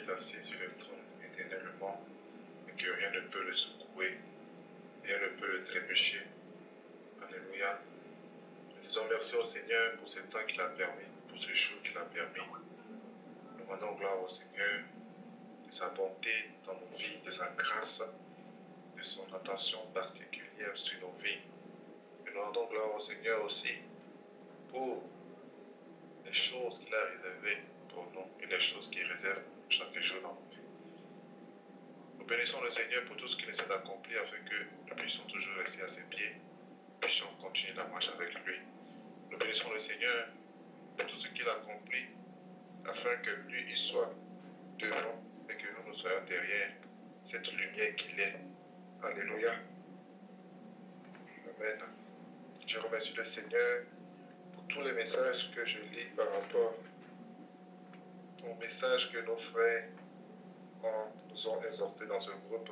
est assis sur le trône éternellement et que rien ne peut le secouer, rien ne peut le trébucher. Alléluia. Nous disons merci au Seigneur pour ce temps qu'il a permis, pour ce jour qu'il a permis. Nous rendons gloire au Seigneur de sa bonté dans nos vies, de sa grâce, de son attention particulière sur nos vies. Et nous rendons gloire au Seigneur aussi pour les choses qu'il a réservées pour nous et les choses qu'il réserve chaque jour dans nos vies. Nous bénissons le Seigneur pour tout ce qu'il essaie d'accomplir afin que nous puissions toujours rester à ses pieds, puissions continuer la marche avec lui. Nous bénissons le Seigneur pour tout ce qu'il accomplit afin que lui, il soit devant et que nous soyons derrière cette lumière qu'il est. Alléluia. Amen. Je remercie le Seigneur pour tous les messages que je lis par rapport au message que nos frères nous ont exhortés dans ce groupe,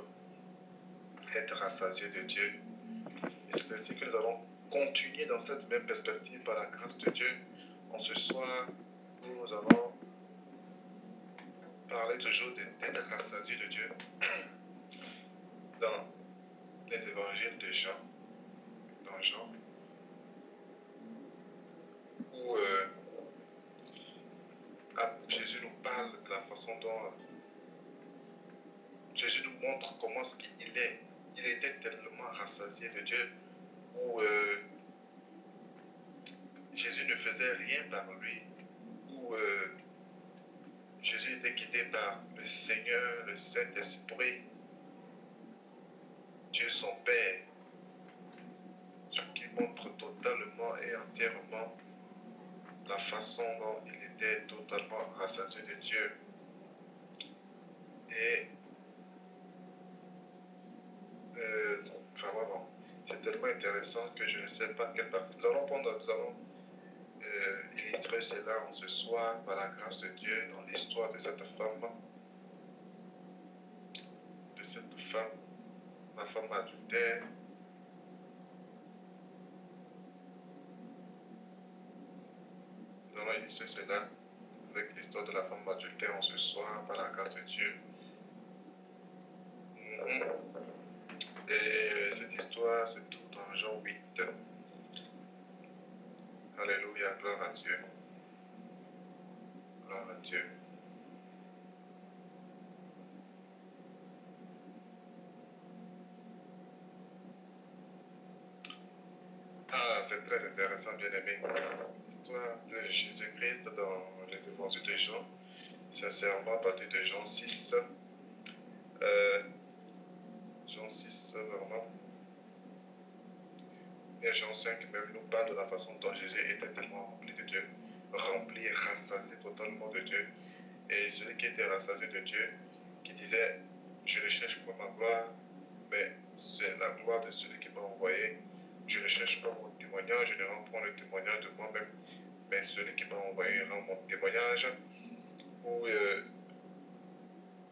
être rassasiés de Dieu. Et c'est ainsi que nous allons continuer dans cette même perspective par la grâce de Dieu en ce soir où nous allons parler toujours d'être rassasiés de Dieu dans les évangiles de Jean, dans Jean, où Jésus nous parle de la façon dont Jésus nous montre comment ce qu'il est. Il était tellement rassasié de Dieu, où Jésus ne faisait rien par lui, où Jésus était guidé par le Seigneur, le Saint-Esprit, Dieu son Père, ce qui montre totalement et entièrement la façon dont il était totalement rassasié de Dieu. Et vraiment, c'est tellement intéressant que je ne sais pas quelle partie. Nous allons illustrer cela en ce soir par la grâce de Dieu dans l'histoire de cette femme, la femme adultère. Nous allons illustrer cela avec l'histoire de la femme adultère en ce soir par la grâce de Dieu. Et cette histoire se trouve dans Jean 8. Alléluia, gloire à Dieu. Gloire à Dieu. C'est très intéressant, bien aimé. L'histoire de Jésus-Christ dans les évangiles de Jean, sincèrement à partir de Jean 6. Jean 6, vraiment. Et Jean 5 même nous parle de la façon dont Jésus était tellement rempli de Dieu, rempli, rassasié totalement de Dieu. Et celui qui était rassasié de Dieu, qui disait, je ne cherche pas ma gloire, mais c'est la gloire de celui qui m'a envoyé. Je ne cherche pas mon témoignage, je ne rends pas le témoignage de moi-même, mais celui qui m'a envoyé rend mon témoignage. Où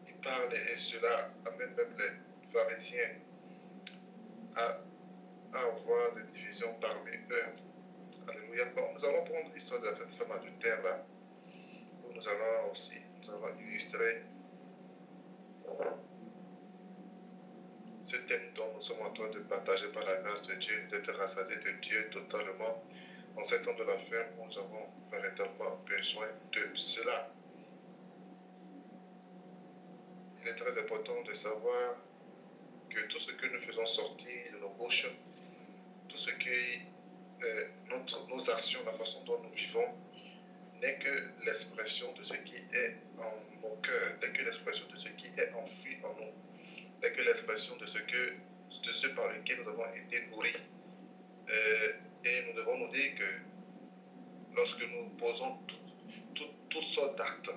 il parle, et cela amène même les pharisiens à avoir des divisions parmi eux. Alléluia. Bon, nous allons prendre l'histoire de cette femme adultère là, où nous allons illustrer ce thème dont nous sommes en train de partager par la grâce de Dieu, d'être rassasiés de Dieu totalement en ces temps de la fin où nous avons véritablement besoin de cela. Il est très important de savoir que tout ce que nous faisons sortir de nos bouches, tout ce qui nos actions, la façon dont nous vivons, n'est que l'expression de ce qui est en nos cœurs, n'est que l'expression de ce qui est enfoui en nous, n'est que l'expression de ce par lequel nous avons été nourris. Et nous devons nous dire que lorsque nous posons toutes sortes d'actes,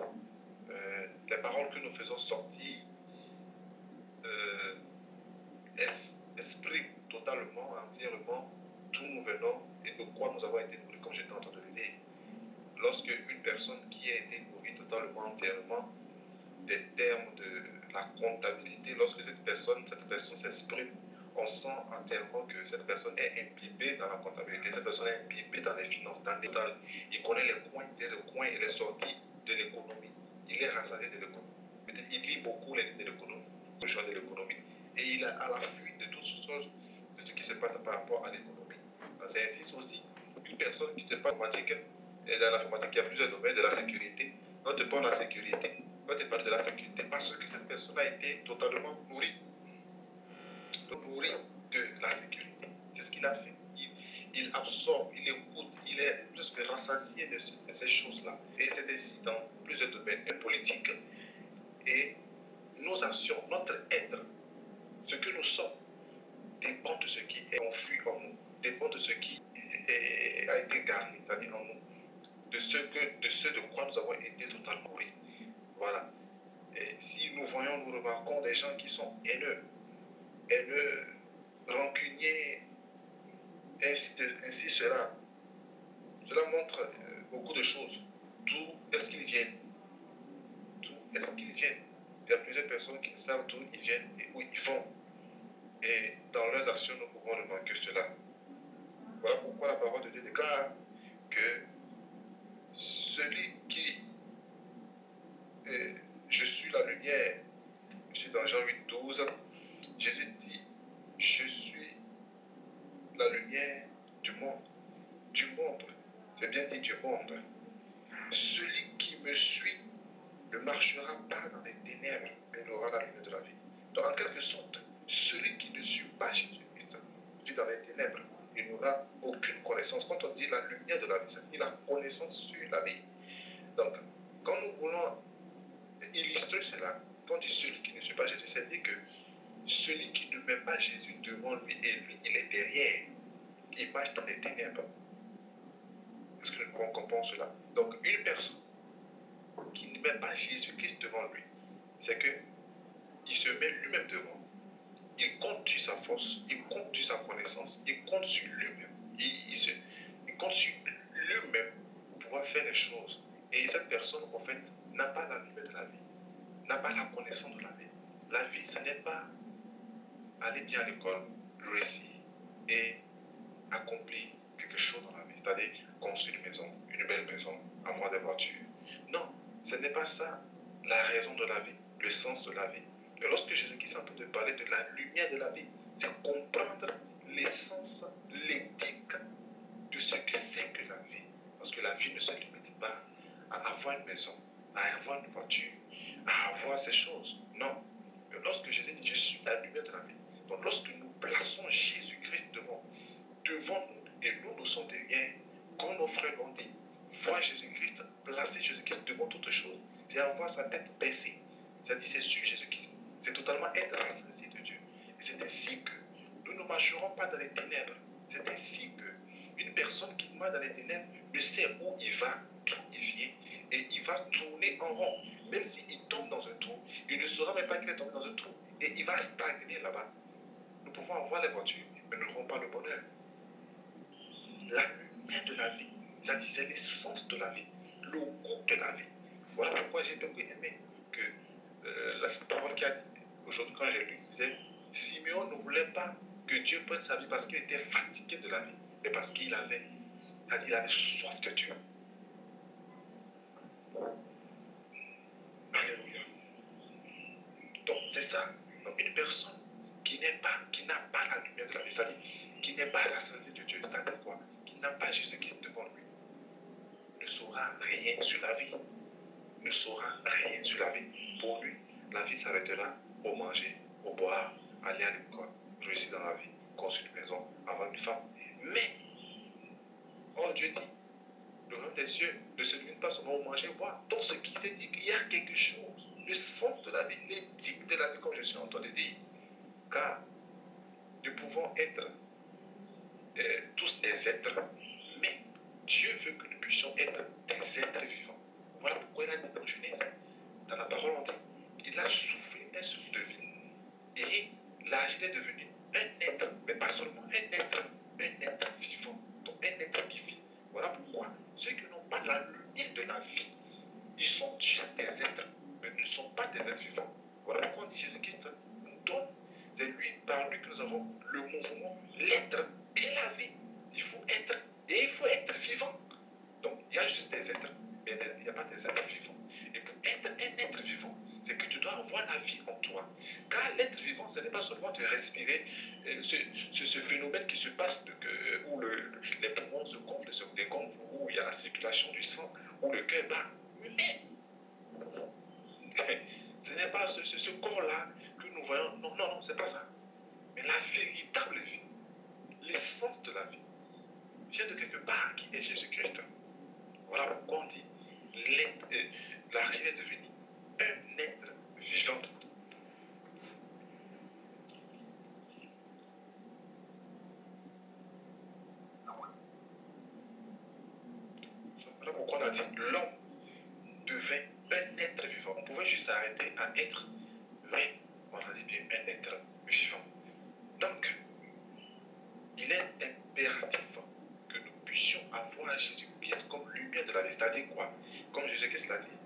les paroles que nous faisons sortir expriment totalement, entièrement d'où nous venons et de quoi nous avons été nourris, comme j'étais en train de le dire. Lorsque une personne qui a été nourrie totalement, entièrement, des termes de la comptabilité, lorsque cette personne s'exprime, on sent entièrement que cette personne est imbibée dans la comptabilité, cette personne est imbibée dans les finances, dans les détails. Il connaît les coins et les sorties de l'économie. Il est rassasié de l'économie. beaucoup l'économie, le choix de l'économie. Et il est à la fuite de toutes choses, de ce qui se passe par rapport à l'économie. C'est ainsi aussi une personne qui te parle d'informatique, et dans l'informatique, il y a plusieurs domaines de la sécurité. On te parle de la sécurité, on te parle de la sécurité parce que cette personne a été totalement nourrie. Nourrie de la sécurité. C'est ce qu'il a fait. Il absorbe, il écoute, il est plus que rassasié de ces choses-là. Et c'est ainsi dans plusieurs domaines politiques. Et nos actions, notre être, ce que nous sommes, dépend de ce qui est enfui en nous, dépend de ce qui a été garni, c'est-à-dire en nous, de ce de quoi nous avons été totalement nourris. Voilà. Et si nous voyons, nous remarquons des gens qui sont haineux, rancuniers, ainsi cela montre beaucoup de choses. D'où est-ce qu'ils viennent? D'où est-ce qu'ils viennent? Il y a plusieurs personnes qui savent d'où ils viennent et où ils vont. Et dans leurs actions, nous pouvons remarquer cela. Voilà pourquoi la parole de Dieu déclare que celui qui je suis la lumière, je suis dans Jean 8:12, Jésus dit, je suis la lumière du monde. Du monde. C'est bien dit du monde. Celui qui me suit ne marchera pas dans les ténèbres, mais il aura la lumière de la vie. Donc en quelque sorte, celui qui ne suit pas Jésus-Christ vit dans les ténèbres. Il n'aura aucune connaissance. Quand on dit la lumière de la vie, ça dit la connaissance sur la vie. Donc, quand nous voulons illustrer cela, quand on dit celui qui ne suit pas Jésus, c'est-à-dire que celui qui ne met pas Jésus devant lui, et lui, il est derrière, il marche dans les ténèbres. Est-ce que nous comprenons cela? Donc, une personne qui ne met pas Jésus-Christ devant lui, c'est qu'il se met lui-même devant. Il compte sur sa force, il compte sur sa connaissance, il compte sur lui-même. Il compte sur lui-même pour pouvoir faire les choses. Et cette personne, en fait, n'a pas la lumière de la vie, n'a pas la connaissance de la vie. La vie, ce n'est pas aller bien à l'école, réussir et accomplir quelque chose dans la vie, c'est-à-dire construire une maison, une belle maison, avoir des voitures. Non, ce n'est pas ça la raison de la vie, le sens de la vie. Et lorsque Jésus-Christ est en train de parler de la lumière de la vie, c'est comprendre l'essence, l'éthique de ce que c'est que la vie. Parce que la vie ne se limite pas à avoir une maison, à avoir une voiture, à avoir ces choses. Non. Mais lorsque Jésus dit, je suis la lumière de la vie. Donc lorsque nous plaçons Jésus-Christ devant nous, et nous sommes derrière, quand nos frères l'ont dit, voir Jésus-Christ, placer Jésus-Christ devant toute chose, c'est avoir sa tête baissée. C'est-à-dire, c'est sur Jésus-Christ. C'est totalement être rassasié de Dieu. Et c'est ainsi que nous ne marcherons pas dans les ténèbres. C'est ainsi que une personne qui marche dans les ténèbres ne sait où il va, d'où il vient, et il va tourner en rond. Même s'il tombe dans un trou, il ne saura même pas qu'il est tombé dans un trou. Et il va stagner là-bas. Nous pouvons avoir les voitures, mais nous n'aurons pas le bonheur. La lumière de la vie, c'est-à-dire c'est l'essence de la vie, le goût de la vie. Voilà pourquoi j'ai beaucoup aimé que la parole qui a dit aujourd'hui quand j'ai lu disait Simeon ne voulait pas que Dieu prenne sa vie parce qu'il était fatigué de la vie, mais parce qu'il avait soif de Dieu. Alléluia. Donc c'est ça. Donc une personne qui n'a pas la lumière de la vie, c'est-à-dire qui n'est pas rassasiée de Dieu, c'est-à-dire quoi? Qui n'a pas Jésus-Christ devant lui, ne saura rien sur la vie. Ne saura rien sur la vie. Pour lui, la vie s'arrêtera au manger, au boire, aller à l'école, réussir dans la vie, construire une maison, avoir une femme. Mais, oh Dieu dit, le rêve des cieux ne se limite pas seulement au manger, au boire. Donc ce qui s'est dit qu'il y a quelque chose, le sens de la vie, l'éthique de la vie, comme je suis en train de dire. Car nous pouvons être tous des êtres, mais Dieu veut que nous puissions être des êtres vivants. Voilà pourquoi il a dit dans Genèse, dans la parole on dit, il a soufflé un souffle de vie. Et l'âge est devenu un être, mais pas seulement un être vivant, donc un être qui vit. Voilà pourquoi ceux qui n'ont pas la lumière de la vie, ils sont déjà des êtres, mais ne sont pas des êtres vivants. Voilà pourquoi on dit Jésus-Christ nous donne, c'est lui, par lui que nous avons le mouvement, l'être et la vie. Il faut être, et il faut être vivant. Donc il y a juste des êtres, mais il n'y a pas des êtres vivants. Et pour être un être vivant, c'est que tu dois avoir la vie en toi. Car l'être vivant, ce n'est pas seulement de respirer ce phénomène qui se passe où les poumons se gonflent, se dégonflent, où il y a la circulation du sang, où le cœur bat. Mais ce n'est pas ce corps-là que nous voyons. Non, non, non, c'est pas ça. Mais la véritable vie, l'essence de la vie, vient de quelque part qui est Jésus-Christ. Voilà pourquoi on dit l'argile est devenu un être vivant. Voilà pourquoi on a dit l'homme devint un être vivant. On pouvait juste s'arrêter à être, mais on a dit bien un être vivant. Donc, il est impératif que nous puissions avoir Jésus-Christ comme lumière de la vie. C'est-à-dire quoi? Comme Jésus-Christ l'a dit,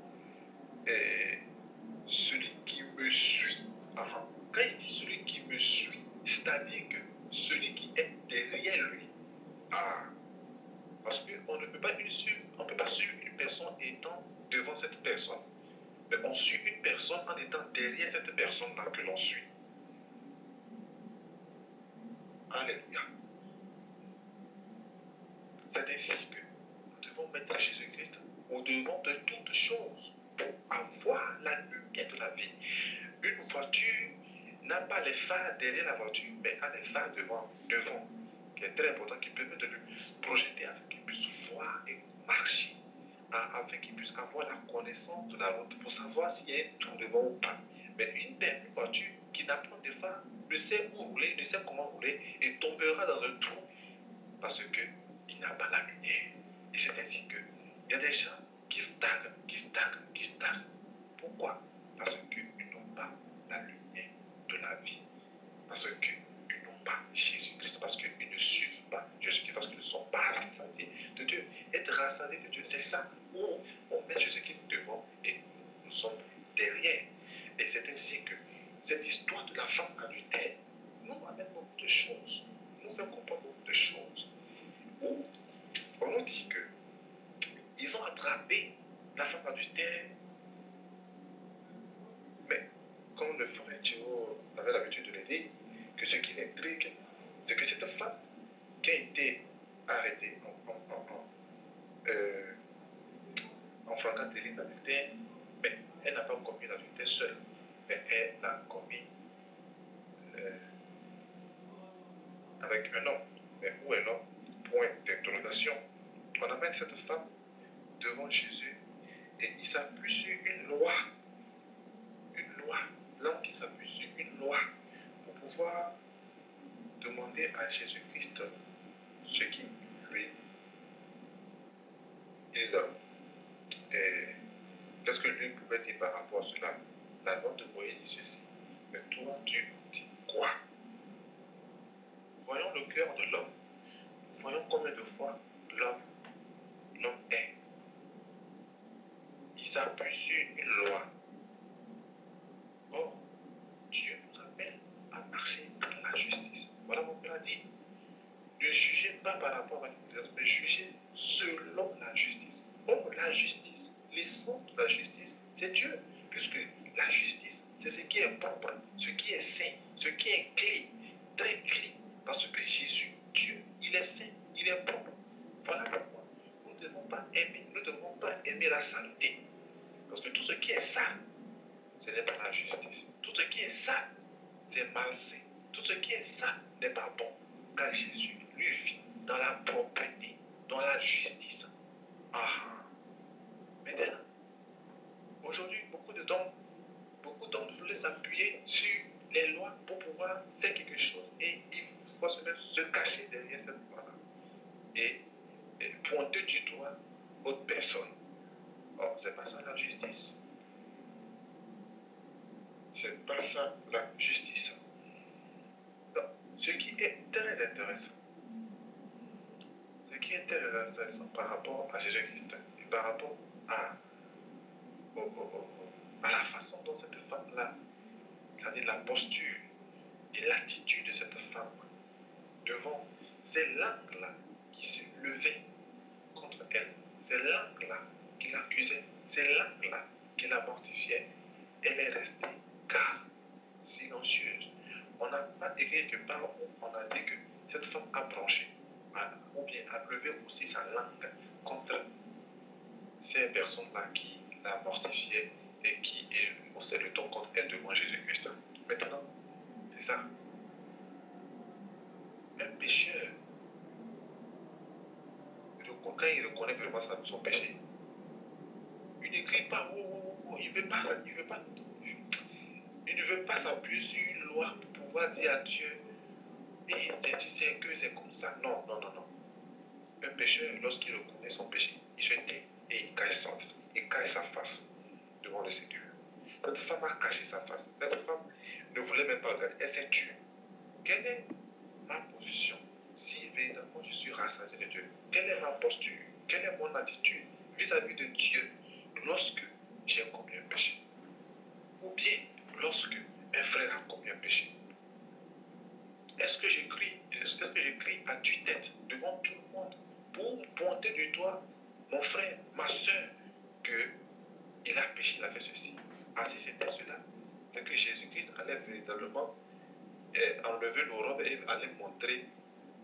celui qui me suit. Quand il dit celui qui me suit, c'est-à-dire que celui qui est derrière lui. Parce qu'on ne peut pas suivre une personne étant devant cette personne. Mais on suit une personne en étant derrière cette personne-là que l'on suit. Alléluia. C'est ainsi que nous devons mettre Jésus-Christ au-devant de toutes choses pour avoir la lumière de la vie. Une voiture n'a pas les phares derrière la voiture, mais a les phares devant, qui est très important, qui permet de le projeter afin qu'il puisse voir et marcher, afin qu'il puisse avoir la connaissance de la route pour savoir s'il y a un trou devant ou pas. Mais une voiture qui n'a pas de phare ne sait où rouler, ne sait comment rouler et tombera dans un trou parce qu'il n'a pas la lumière. Et c'est ainsi qu'il y a des gens qui stagnent. Pourquoi? Parce qu'ils n'ont pas la lumière de la vie. Parce qu'ils n'ont pas Jésus-Christ. Parce qu'ils ne suivent pas Jésus-Christ. Parce qu'ils ne sont pas rassasiés de Dieu. Être rassasié de Dieu, c'est ça où on met Jésus-Christ devant et nous sommes derrière. Et c'est ainsi que cette histoire de la femme adultère nous amène beaucoup de choses. Nous fait comprendre beaucoup de choses. Où on nous dit qu'ils ont attrapé la femme adultère. Mais comme le frère Thio avait l'habitude de le dire, que ce qui l'intrigue, c'est que cette femme qui a été arrêtée en flagrant délit d'adultère, mais elle n'a pas commis l'adultère seule, mais elle l'a commis avec un homme. Mais où est l'homme? Point d'interrogation. On amène cette femme devant Jésus et il s'appuie sur une loi. L'homme qui s'appuie sur une loi pour pouvoir demander à Jésus-Christ ce qui lui qu'est-ce que lui pouvait dire par rapport à cela? La loi de Moïse dit ceci, mais toi tu dis quoi? Voyons le cœur de l'homme. Voyons combien de fois l'homme est. Il s'appuie sur une loi. Or, Dieu nous appelle à marcher dans la justice. Voilà mon Père a dit. Ne jugez pas par rapport à l'intelligence, mais jugez selon la justice. Or, la justice, l'essence de la justice, c'est Dieu. Puisque la justice, c'est ce qui est propre, ce qui est saint, ce qui est clean, très clean. Parce que Jésus, Dieu, il est saint, il est propre. Voilà pourquoi nous ne devons pas aimer la saleté. Parce que tout ce qui est sale, ce n'est pas la justice. Tout ce qui est sale, c'est malsain. Tout ce qui est sale n'est pas bon. Car Jésus, lui, vit dans la propreté, dans la justice. Maintenant, aujourd'hui, beaucoup d'hommes voulaient s'appuyer sur les lois pour pouvoir faire quelque chose. Et il faut se cacher derrière cette loi-là. Et pointer du doigt autre personne. Or, c'est pas ça la justice. C'est pas ça la justice. Donc, ce qui est très intéressant, par rapport à Jésus-Christ et par rapport à la façon dont cette femme-là, c'est-à-dire la posture et l'attitude de cette femme devant, c'est l'angle-là qui se levait contre elle, c'est l'angle-là qui l'accusait, c'est l'angle-là qui la mortifiait. Elle est restée calme. n'a pas écrit quelque part où on a dit que cette femme a branché, ou bien a levé aussi sa langue contre ces personnes-là qui la mortifiaient et qui haussaient le ton contre elle devant Jésus-Christ. Maintenant, c'est ça. Un pécheur, quand il reconnaît vraiment son péché, il ne crie pas, oh, oh, oh, il ne veut pas s'appuyer sur une loi pour pouvoir dire à Dieu, et tu sais que c'est comme ça. Non, non, non, non. Un pécheur, lorsqu'il reconnaît son péché, il se tait et il cache sa face devant le Seigneur. Cette femme a caché sa face. Cette femme ne voulait même pas regarder. Elle s'est tuée. Quelle est ma position si véritablement je suis rassasié de Dieu? Quelle est ma posture? Quelle est mon attitude vis-à-vis de Dieu lorsque j'ai commis un péché? Ou bien lorsque un frère a commis un péché? Est-ce que j'écris à tue-tête devant tout le monde pour pointer du doigt mon frère, ma soeur, qu'il a péché, il a fait ceci? Ah, si c'était cela, c'est que Jésus-Christ allait véritablement enlever nos robes et allait montrer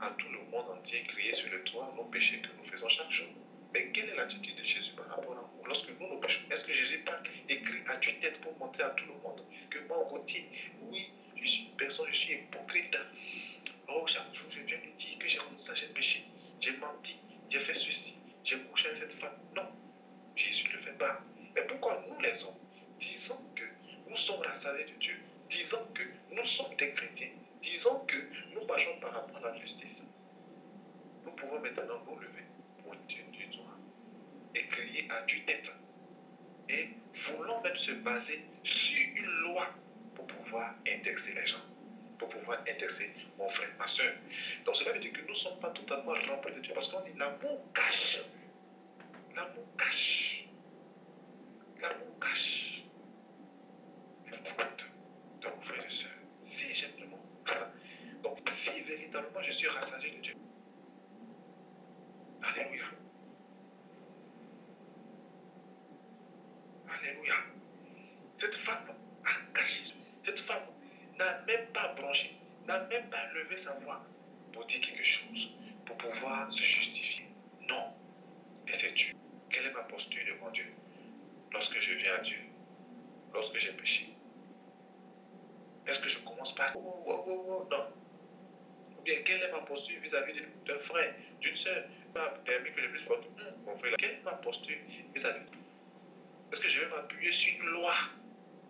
à tout le monde entier, crier sur le toit nos péchés que nous faisons chaque jour. Mais quelle est l'attitude de Jésus par rapport à nous lorsque nous péchons? Est-ce que Jésus pas écrit à tue-tête pour montrer à tout le monde que moi, Gauthier, oui, je suis une personne, je suis hypocrite. Oh, chaque jour, je viens de dire que j'ai comme ça, j'ai péché, j'ai menti, j'ai fait ceci, j'ai couché avec cette femme. Non, Jésus ne le fait pas. Mais pourquoi nous les hommes, disons que nous sommes rassasiés de Dieu, disons que nous sommes des chrétiens, disons que nous marchons par rapport à la justice, nous pouvons maintenant nous lever pour Dieu du doigt et crier à tue-tête et voulons même se baser sur une loi pour pouvoir indexer les gens, pour pouvoir indexer mon frère, ma soeur. Donc cela veut dire que nous ne sommes pas totalement remplis de Dieu parce qu'on dit l'amour cache. L'amour cache. L'amour cache. Écoute, donc frère et soeur, si j'aime vraiment, donc si véritablement je suis rassasié de Dieu, alléluia. Alléluia. Cette femme a caché. Cette femme n'a même pas branché, n'a même pas levé sa voix pour dire quelque chose, pour pouvoir se justifier. Non. Et c'est Dieu. Quelle est ma posture devant Dieu lorsque je viens à Dieu, lorsque j'ai péché? Est-ce que je commence par non. Ou bien quelle est ma posture vis-à-vis d'un frère, d'une soeur qui m'a permis que je puisse voir mon frère? Quelle est ma posture vis-à-vis? Est-ce que je vais m'appuyer sur une loi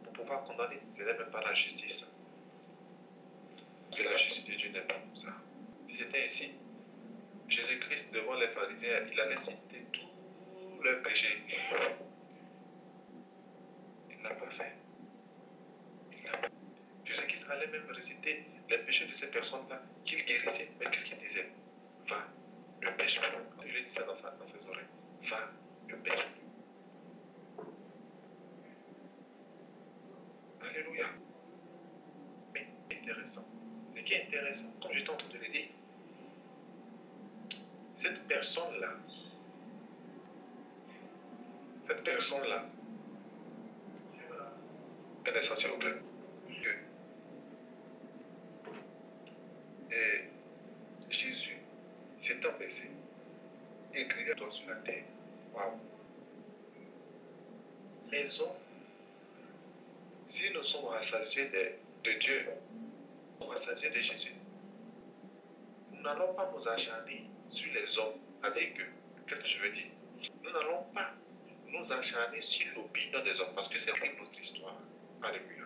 pour pouvoir condamner? Ce n'est même pas la justice. Parce que la justice de Dieu n'est pas comme ça. Si c'était ainsi, Jésus-Christ devant les pharisiens, il allait citer tous leurs péchés. Il ne l'a pas fait. Jésus-Christ allait même réciter les péchés de ces personnes-là qu'il guérissait. Mais qu'est-ce qu'il disait? Va, ne pêche plus. Il lui dit ça dans ses oreilles. Va, ne pêche plus. Alléluia. Mais c'est intéressant. Ce qui est intéressant, comme j'étais en train de le dire, cette personne-là, un instant s'il vous plaît, et Jésus s'étant baissé, écrit les doigts sur la terre. Waouh! Les hommes, si nous sommes rassasiés de Dieu, nous sommes rassasiés de Jésus, nous n'allons pas nous acharner sur les hommes. C'est-à-dire que, qu'est-ce que je veux dire? Nous n'allons pas nous acharner sur l'opinion des hommes parce que c'est notre histoire. Alléluia.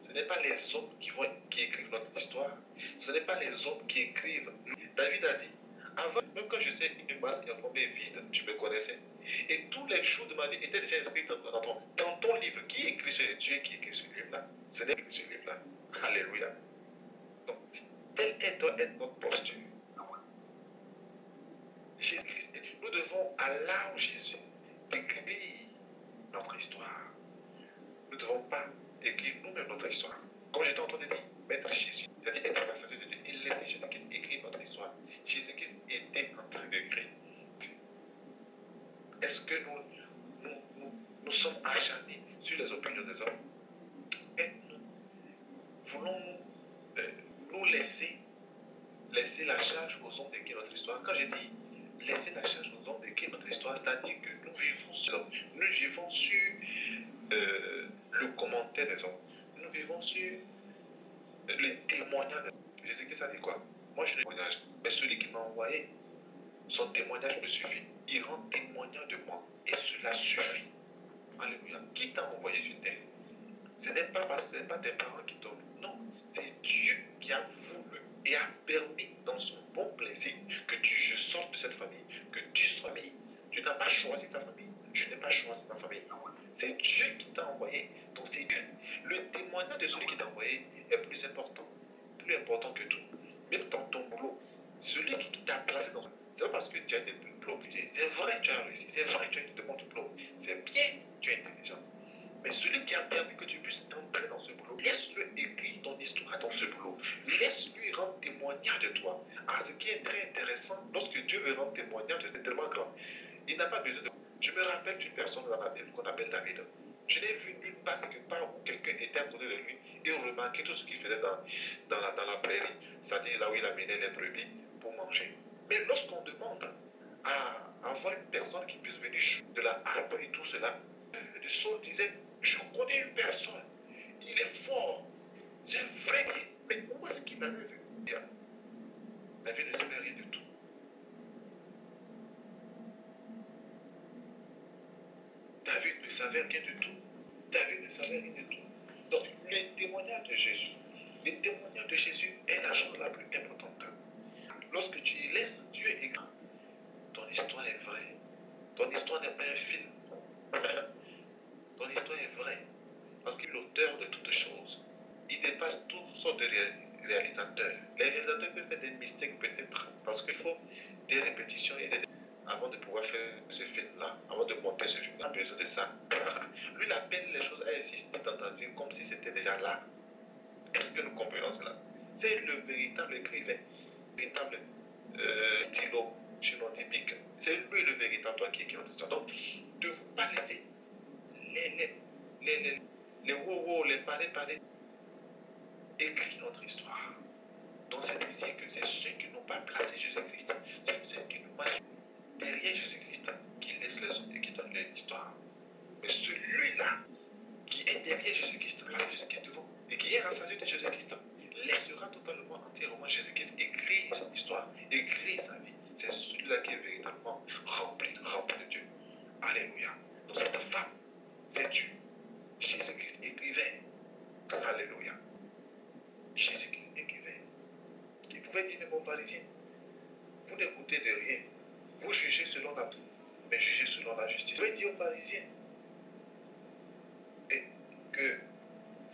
Ce n'est pas les hommes qui écrivent notre histoire. Ce n'est pas les hommes qui écrivent. David a dit, avant, même quand je sais une base informée vide, tu me connaissais. Et tous les jours de ma vie étaient déjà inscrits dans ton livre. Qui écrit ce Dieu qui écrit ce livre-là? Ce n'est pas ce livre-là. Alléluia. Donc, telle doit être notre posture. Jésus-Christ, nous devons, à l'âme Jésus, écrire notre histoire. Nous ne devons pas écrire nous-mêmes notre histoire. Comme j'étais en train de dire, mettre Jésus, c'est-à-dire être rassasié de Dieu, il laissait Jésus-Christ écrire notre histoire. Jésus-Christ était en train d'écrire. Est-ce que nous sommes acharnés sur les opinions des hommes? Et voulons-nous sur le commentaire des hommes. Nous vivons sur les témoignages. Jésus-Christ a dit quoi? Moi, je ne témoignage. Mais celui qui m'a envoyé, son témoignage me suffit. Il rend témoignage de moi. Et cela suffit. Alléluia. Qui t'a envoyé sur terre? Ce n'est pas tes parents qui t'ont. Non. C'est Dieu qui a voulu et a permis dans son bon plaisir que je sorte de cette famille. Que tu sois famille. Tu n'as pas choisi ta famille. Je n'ai pas choisi ma famille. C'est Dieu qui t'a envoyé. Donc c'est Dieu. Le témoignage de celui qui t'a envoyé est plus important. Plus important que tout. Même dans ton boulot. Celui qui t'a placé dans. C'est pas parce que tu as des diplômes. C'est vrai, tu as réussi. C'est vrai, tu as une demande de diplôme. C'est bien, tu es intelligent. Mais celui qui a permis que tu puisses entrer dans ce boulot, laisse-le écrire ton histoire dans ce boulot. Laisse-lui rendre témoignage de toi. Ah, ce qui est très intéressant, lorsque Dieu veut rendre témoignage, c'est tellement grand. Il n'a pas besoin de. Je me rappelle d'une personne dans la Bible qu'on appelle David. Je l'ai vu nulle part, quelque part où quelqu'un était à côté de lui et on remarquait tout ce qu'il faisait dans la prairie, c'est-à-dire là où il amenait les brebis pour manger. Mais lorsqu'on demande à avoir une personne qui puisse venir de la harpe et tout cela, le Saul disait, je connais une personne, il est fort, c'est vrai, mais où est-ce qu'il avait vu? David ne savait rien du tout. David ne savait rien du tout. David ne savait rien du tout. Donc, le témoignage de Jésus, est la chose la plus importante. Lorsque tu laisses Dieu écrire, ton histoire est vraie. Ton histoire n'est pas un film. Ton histoire est vraie. Parce qu'il est l'auteur de toutes choses. Il dépasse toutes sortes de réalisateurs. Les réalisateurs peuvent faire des mystères peut-être. Parce qu'il faut des répétitions et des avant de pouvoir faire ce film-là, avant de monter ce film, on a besoin de ça. Lui, il appelle les choses à exister dans ta vie comme si c'était déjà là. Est-ce que nous comprenons cela? C'est le véritable écrivain, le véritable stylo typique. C'est lui le véritable toi qui écrit notre histoire. Donc, ne vous pas laisser les wow, les parler, écrire notre histoire. Donc, c'est ici que c'est ceux qui n'ont pas placé Jésus-Christ, c'est ceux qui n'ont pas derrière Jésus-Christ qui laisse les autres et qui donne l'histoire. Mais celui-là qui est derrière Jésus-Christ, place Jésus-Christ devant, et qui est rassasié de Jésus-Christ, laissera totalement entièrement Jésus-Christ écrire son histoire, écrire sa vie. C'est celui-là qui est véritablement rempli de Dieu. Alléluia. Donc cette femme, c'est Dieu. Jésus-Christ écrivait. Alléluia. Jésus-Christ écrivait. Il pouvait dire, mais mon Parisien, vous n'écoutez de rien. Vous jugez selon la mais jugez selon la justice. Vous pouvez dire aux Parisiens et que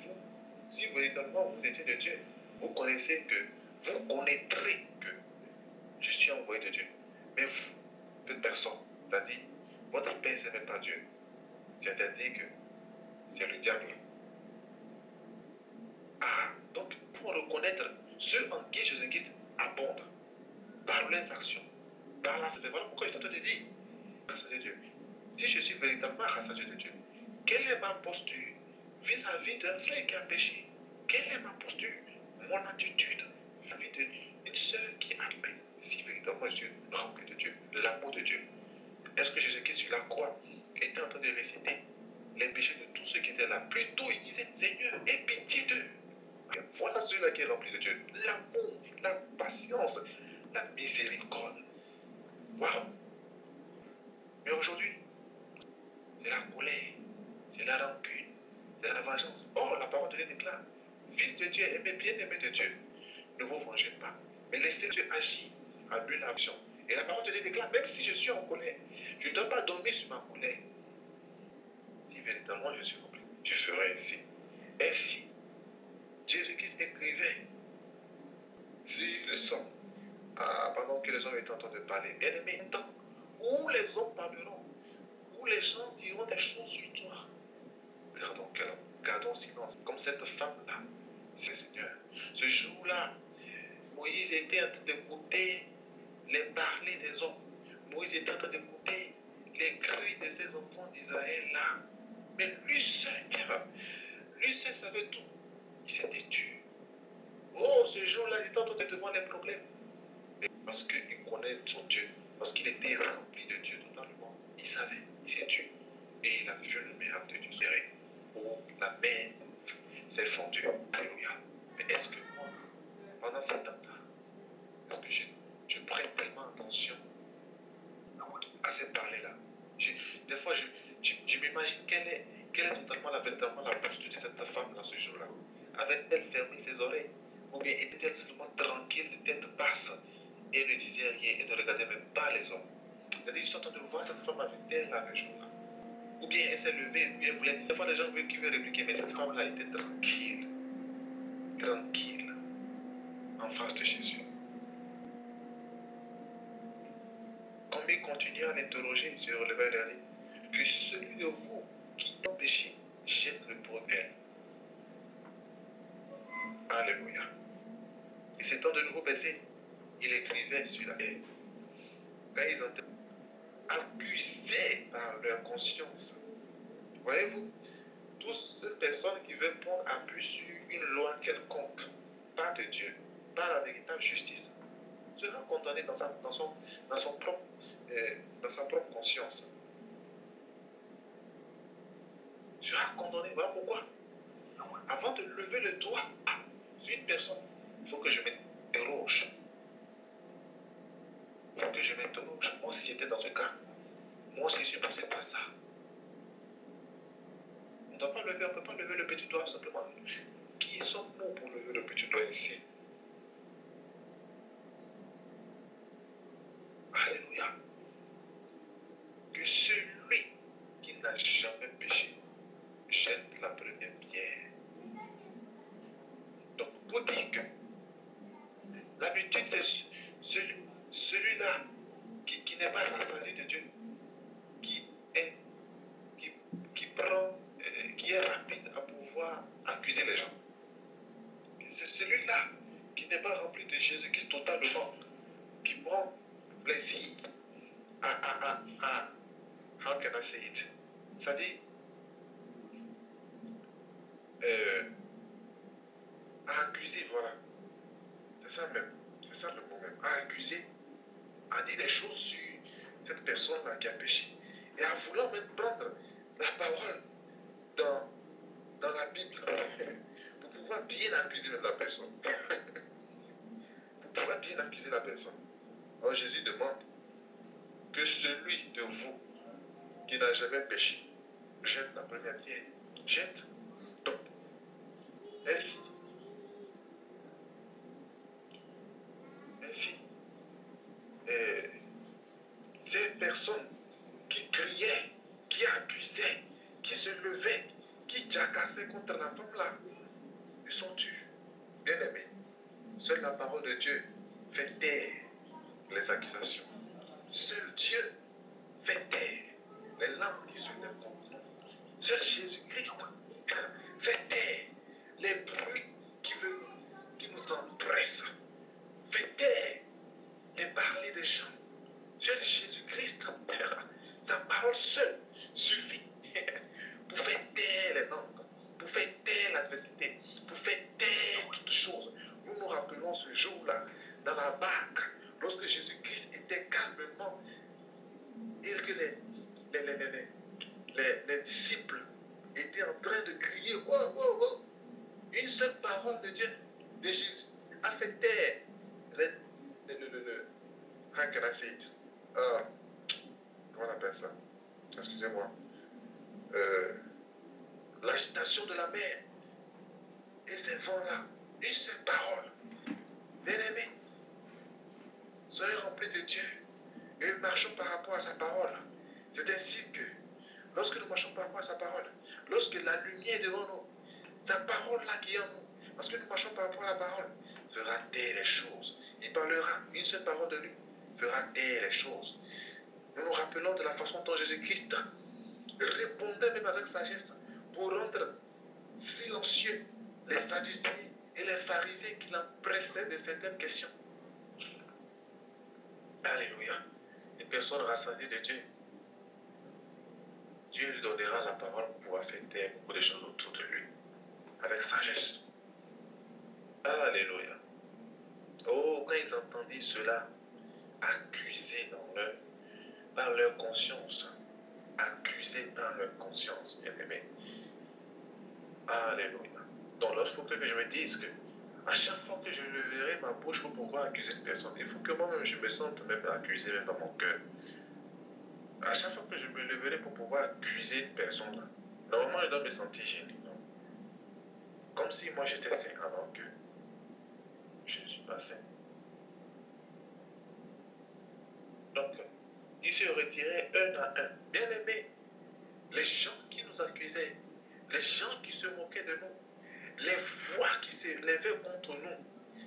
vous, si véritablement vous étiez de Dieu, vous connaissez que, vous connaîtrez que je suis envoyé de Dieu. Mais vous, cette personne, c'est-à-dire, votre Père, ce n'est même pas Dieu. C'est-à-dire que c'est le diable. Ah, donc, il faut reconnaître ceux en qui Jésus-Christ abonde par leurs actions. Voilà pourquoi je t'entends te dire, rassasié de Dieu. Si je suis véritablement rassasié de Dieu, quelle est ma posture vis-à-vis d'un frère qui a péché? Quelle est ma posture? Mon attitude vis-à-vis d'une sœur qui a péché? Si véritablement je suis rempli de Dieu, l'amour de Dieu. Est-ce que Jésus-Christ sur la croix était en train de réciter les péchés de tous ceux qui étaient là? Plutôt, il disait, Seigneur, aie pitié d'eux. Voilà celui-là qui est rempli de Dieu. L'amour, la patience, la miséricorde. Waouh! Mais aujourd'hui, c'est la colère, c'est la rancune, c'est la vengeance. Or, la parole de Dieu déclare, fils de Dieu, aimé, bien-aimé de Dieu, ne vous vengez pas, mais laissez Dieu agir à but l'action. Et la parole de Dieu déclare, même si je suis en colère, je ne dois pas dormir sur ma colère. Si véritablement je suis rempli, je ferai ainsi. Ainsi, Jésus-Christ écrivait sur le sang, pendant que les hommes étaient en train de parler. Bien-aimé, un temps où les hommes parleront, où les gens diront des choses sur toi. Gardons silence. Comme cette femme-là, c'est le Seigneur. Ce jour-là, Moïse était en train d'écouter les parler des hommes. Moïse était en train d'écouter les cris de ses enfants d'Israël là. Mais lui seul savait tout. Il s'était tué. Oh, ce jour-là, il était en train de devant les problèmes. Mais parce qu'il connaît son Dieu, parce qu'il était rempli de Dieu totalement, il savait, il s'est tué. et il a vu le miracle du Seigneur où la mer s'est fondue. Alléluia. Mais est-ce que moi, pendant ce temps-là, est-ce que je prête tellement attention à ces parler-là? Des fois, je m'imagine quelle est totalement véritablement la posture de cette femme-là ce jour-là. Avait-elle fermé ses oreilles? Ou bien était-elle seulement tranquille, de tête basse, et ne disait rien et ne regardait même pas les hommes? C'est-à-dire, je suis en train de voir cette femme avec-elle là le jour-là. Ou bien elle s'est levée, ou bien elle voulait. Des fois, les gens qui veulent répliquer, mais cette femme-là était tranquille, en face de Jésus. Comme il continue à l'interroger, il se releva et lui a dit que celui de vous qui a péché jette le premier. Alléluia. Et s'étant de nouveau baissé, il écrivait sur la terre. Quand ils ont été accusés par leur conscience. Voyez-vous, toutes ces personnes qui veulent prendre appui sur une loi quelconque, pas de Dieu, pas la véritable justice, sera condamné dans sa propre conscience. Sera condamné. Voilà pourquoi. Avant de lever le doigt sur une personne, il faut que je m'interroge. Il faut que je m'interroge. Moi, si j'étais dans ce cas, moi, si je suis passé par ça, on ne peut pas lever le petit doigt simplement. Qui sommes-nous pour lever le petit doigt ici? Alléluia. Que celui qui n'a jamais péché jette la première pierre. Donc, pour dire que l'habitude, c'est celui-là qui n'est pas rassasié de Dieu, qui est rapide à pouvoir accuser les gens. C'est celui-là qui n'est pas rempli de Jésus-Christ totalement, qui prend plaisir how can I say it? C'est-à-dire, à accuser, voilà. C'est ça même. C'est ça le mot même. À accuser, à dire des choses sur cette personne-là qui a péché. Et à vouloir même prendre la parole dans la Bible pour pouvoir bien accuser la personne. Pour pouvoir bien accuser la personne. Alors Jésus demande que celui de vous qui n'a jamais péché jette la première pierre. Jette. Donc, ainsi, ces personnes qui criaient, qui accusaient, qui se levaient, qui jacassaient contre la femme là, ils sont tués. Bien aimés, seule la parole de Dieu fait taire les accusations. Seul Dieu fait taire les langues qui se lèvent contre nous. Seul Jésus-Christ fait taire les bruits qui nous empressent. Fait taire les parler des gens. Seul Jésus-Christ, sa parole seule suffit pour faire taire les langues, pour faire taire l'adversité, pour faire taire toutes choses. Nous nous rappelons ce jour-là, dans la barque, lorsque Jésus-Christ était calmement, et que les disciples étaient en train de crier, oh, oh, oh. Une seule parole de Dieu, de Jésus, a fait taire how can I say it? Comment on appelle ça? Excusez-moi. L'agitation de la mer et ces vents-là, une seule parole. Bien-aimés, soyez remplis de Dieu et marchons par rapport à sa parole. C'est ainsi que, lorsque nous marchons par rapport à sa parole, lorsque la lumière est devant nous, sa parole-là qui est en nous, parce que nous marchons par rapport à la parole, fera taire les choses. Il parlera, une seule parole de lui fera taire les choses. Nous nous rappelons de la façon dont Jésus-Christ répondait même avec sagesse pour rendre silencieux les Sadducéens et les pharisiens qui l'empressaient de certaines questions. Alléluia. Une personne rassasiée de Dieu, Dieu lui donnera la parole pour pouvoir faire taire beaucoup de choses autour de lui avec sagesse. Alléluia. Oh, quand ils entendirent cela, accusés par leur conscience, accusés dans leur conscience, bien-aimé. Alléluia. Donc, lorsqu'il faut que je me dise que à chaque fois que je leverai ma bouche pour pouvoir accuser une personne, il faut que moi-même je me sente même accusé même dans mon cœur. À chaque fois que je me leverai pour pouvoir accuser une personne, normalement je dois me sentir gêné. Non? Comme si moi j'étais saint alors que je ne suis pas saint. Donc, il se retirait un à un. Bien aimé, les gens qui nous accusaient, les gens qui se moquaient de nous, les voix qui se levaient contre nous,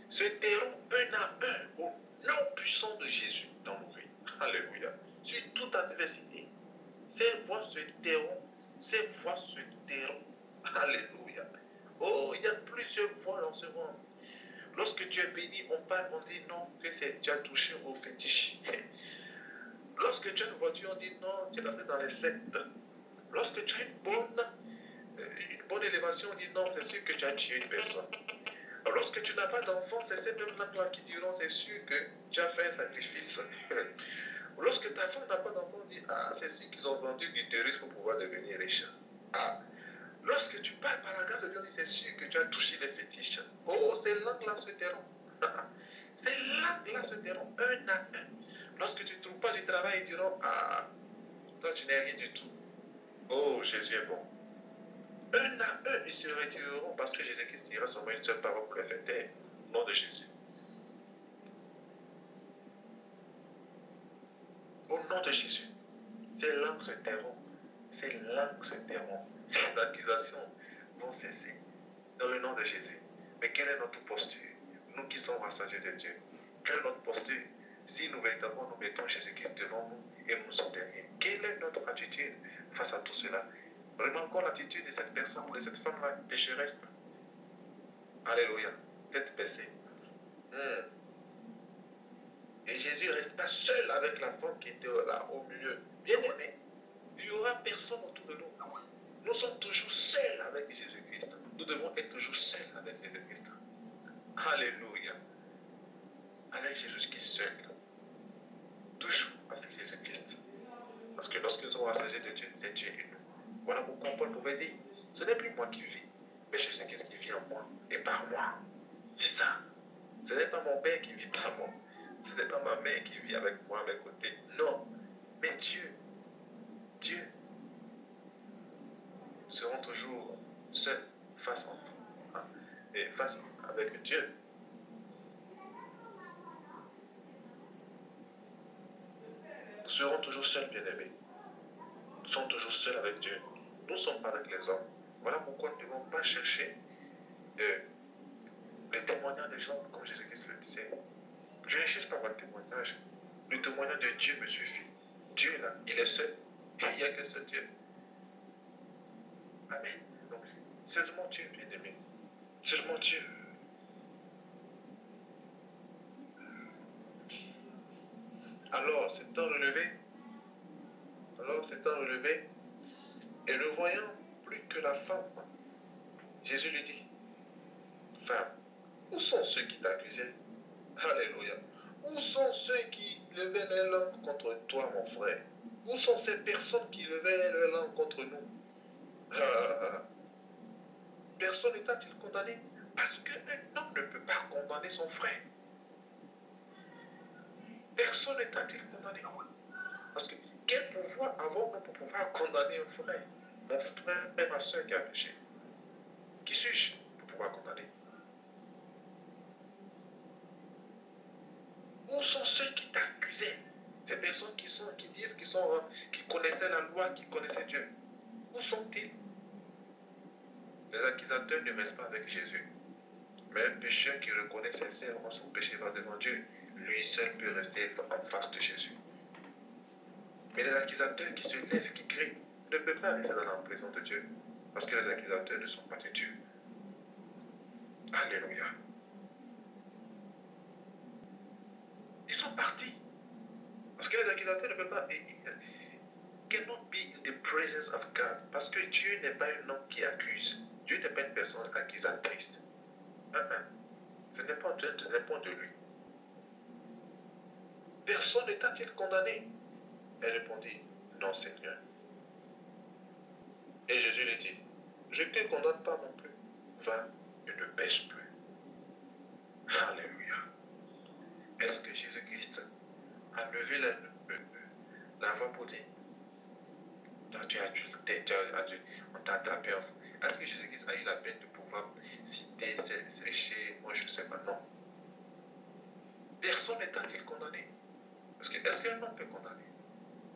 se tairont un à un au nom puissant de Jésus dans nos vies. Alléluia. Sur toute adversité, ces voix se tairont, ces voix se tairont. Alléluia. Oh, il y a plusieurs voix dans ce monde. Lorsque tu es béni, on parle, on dit non, que tu as touché au fétiche. Lorsque tu as une voiture, on dit non, tu l'as fait dans les sectes. Lorsque tu as une bonne élévation, on dit non, c'est sûr que tu as tué une personne. Lorsque tu n'as pas d'enfant, c'est ces mêmes langues-là qui diront c'est sûr que tu as fait un sacrifice. Lorsque ta femme n'a pas d'enfant, on dit ah, c'est sûr qu'ils ont vendu l'utérus pour pouvoir devenir riche. Ah, lorsque tu parles par la grâce de Dieu, on dit c'est sûr que tu as touché les fétiches. Oh, ces langues-là se tairont. Ces langues-là se tairont un à un. Lorsque tu ne trouves pas du travail, ils diront ah, toi tu n'es rien du tout. Oh, Jésus est bon. Un à un, ils se retireront parce que Jésus-Christ dira seulement une seule parole pour les faire taire. Au nom de Jésus. Au nom de Jésus. Ces langues se tairont. Ces langues se tairont. Ces accusations vont cesser. Dans le nom de Jésus. Mais quelle est notre posture? Nous qui sommes rassasiés de Dieu. Quelle est notre posture? Si nous véritablement nous mettons Jésus-Christ devant nous et nous sommes derrière, quelle est notre attitude face à tout cela? Remarquons l'attitude de cette personne, de cette femme-là, pécheresse. Alléluia. Tête baissée. Et Jésus resta seul avec la femme qui était là au milieu. Bien aimé, il n'y aura personne autour de nous. Nous sommes toujours seuls avec Jésus-Christ. Nous devons être toujours seuls avec Jésus-Christ. Alléluia. Avec Jésus-Christ seul. Toujours avec Jésus-Christ. Parce que lorsque nous sommes rassasiés de Dieu, c'est Dieu et nous. Voilà pourquoi Paul pouvait dire, ce n'est plus moi qui vis, mais Jésus-Christ qui vit en moi et par moi. C'est ça. Ce n'est pas mon père qui vit par moi. Ce n'est pas ma mère qui vit avec moi à mes côtés. Non. Mais Dieu. Dieu. Nous serons toujours seuls face à et face avec Dieu. Nous serons toujours seuls, bien-aimés. Nous sommes toujours seuls avec Dieu. Nous ne sommes pas avec les hommes. Voilà pourquoi nous ne devons pas chercher les témoignages des gens, comme Jésus-Christ le disait. Je ne cherche pas votre témoignage. Le témoignage de Dieu me suffit. Dieu là, il est seul. Il n'y a que seul Dieu. Amen. Donc, seulement Dieu, bien-aimé. Seulement Dieu. Alors, s'étant relevé, et ne voyant plus que la femme, Jésus lui dit, femme, où sont ceux qui t'accusaient? Alléluia. Où sont ceux qui levaient leur langue contre toi, mon frère? Où sont ces personnes qui levaient leur langue contre nous? Personne n'est-il condamné? Parce qu'un homme ne peut pas condamner son frère. Personne n'est-il condamné? Parce que quel pouvoir avons-nous pour pouvoir condamner un frère? Mon frère et ma soeur qui a péché. Qui suis-je pour pouvoir condamner? Où sont ceux qui t'accusaient? Ces personnes qui disent qui connaissaient la loi, qui connaissaient Dieu. Où sont-ils? Les accusateurs ne restent pas avec Jésus. Mais un pécheur qui reconnaît sincèrement son péché va devant Dieu, lui seul peut rester en face de Jésus. Mais les accusateurs qui se lèvent, qui crient, ne peuvent pas rester dans la présence de Dieu. Parce que les accusateurs ne sont pas de Dieu. Alléluia. Ils sont partis. Parce que les accusateurs ne peuvent pas. Cannot be in the presence of God. Parce que Dieu n'est pas un homme qui accuse. Dieu n'est pas une personne accusatrice. Ce n'est pas Dieu, ce n'est pas de lui. Personne n'est-il condamné? Elle répondit, non Seigneur. Et Jésus lui dit, je ne te condamne pas non plus. Va et ne pêche plus. Alléluia. Est-ce que Jésus-Christ a levé la voix pour dire, tu as adulté, on t'a attrapé. Est-ce que Jésus-Christ a eu la peine de pouvoir citer ses péchés? Moi, je ne sais pas, non. Personne n'est-il condamné? Parce que est-ce qu'un homme peut condamner?